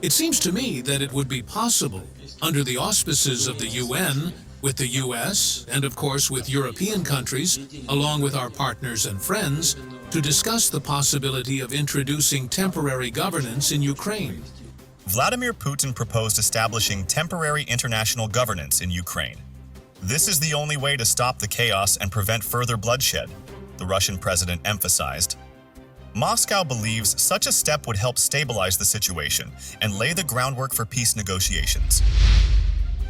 It seems to me that it would be possible, under the auspices of the UN, with the US, and of course with European countries, along with our partners and friends, to discuss the possibility of introducing temporary governance in Ukraine. Vladimir Putin proposed establishing temporary international governance in Ukraine. This is the only way to stop the chaos and prevent further bloodshed, the Russian president emphasized. Moscow believes such a step would help stabilize the situation and lay the groundwork for peace negotiations.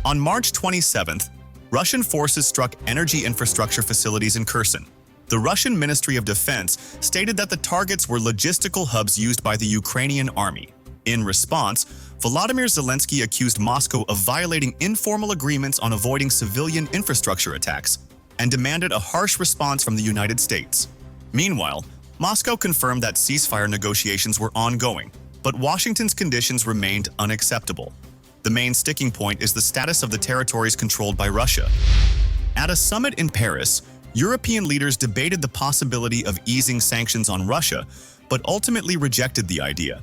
On March 27th, Russian forces struck energy infrastructure facilities in Kherson. The Russian Ministry of Defense stated that the targets were logistical hubs used by the Ukrainian army. In response, Volodymyr Zelensky accused Moscow of violating informal agreements on avoiding civilian infrastructure attacks and demanded a harsh response from the United States. Meanwhile, Moscow confirmed that ceasefire negotiations were ongoing, but Washington's conditions remained unacceptable. The main sticking point is the status of the territories controlled by Russia. At a summit in Paris, European leaders debated the possibility of easing sanctions on Russia, but ultimately rejected the idea.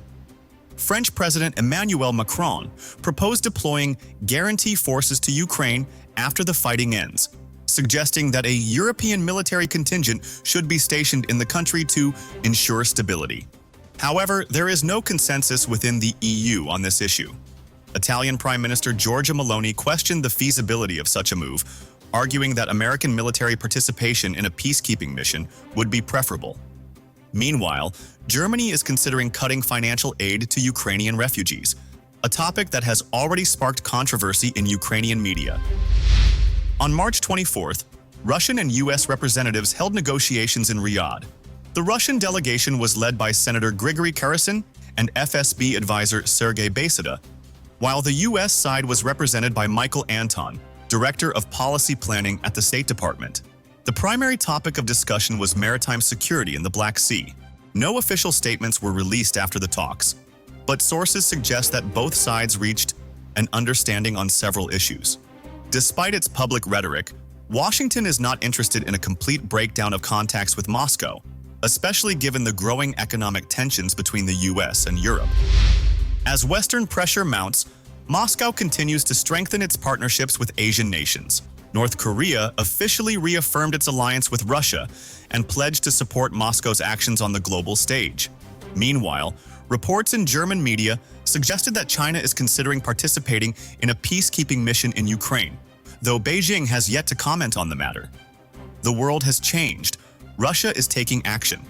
French President Emmanuel Macron proposed deploying guarantee forces to Ukraine after the fighting ends, suggesting that a European military contingent should be stationed in the country to ensure stability. However, there is no consensus within the EU on this issue. Italian Prime Minister Giorgia Meloni questioned the feasibility of such a move, arguing that American military participation in a peacekeeping mission would be preferable. Meanwhile, Germany is considering cutting financial aid to Ukrainian refugees, a topic that has already sparked controversy in Ukrainian media. On March 24th, Russian and U.S. representatives held negotiations in Riyadh. The Russian delegation was led by Senator Grigory Karasin and FSB advisor Sergei Beseda, while the U.S. side was represented by Michael Anton, Director of Policy Planning at the State Department. The primary topic of discussion was maritime security in the Black Sea. No official statements were released after the talks, but sources suggest that both sides reached an understanding on several issues. Despite its public rhetoric, Washington is not interested in a complete breakdown of contacts with Moscow, especially given the growing economic tensions between the US and Europe. As Western pressure mounts, Moscow continues to strengthen its partnerships with Asian nations. North Korea officially reaffirmed its alliance with Russia and pledged to support Moscow's actions on the global stage. Meanwhile, reports in German media suggested that China is considering participating in a peacekeeping mission in Ukraine, though Beijing has yet to comment on the matter. The world has changed. Russia is taking action.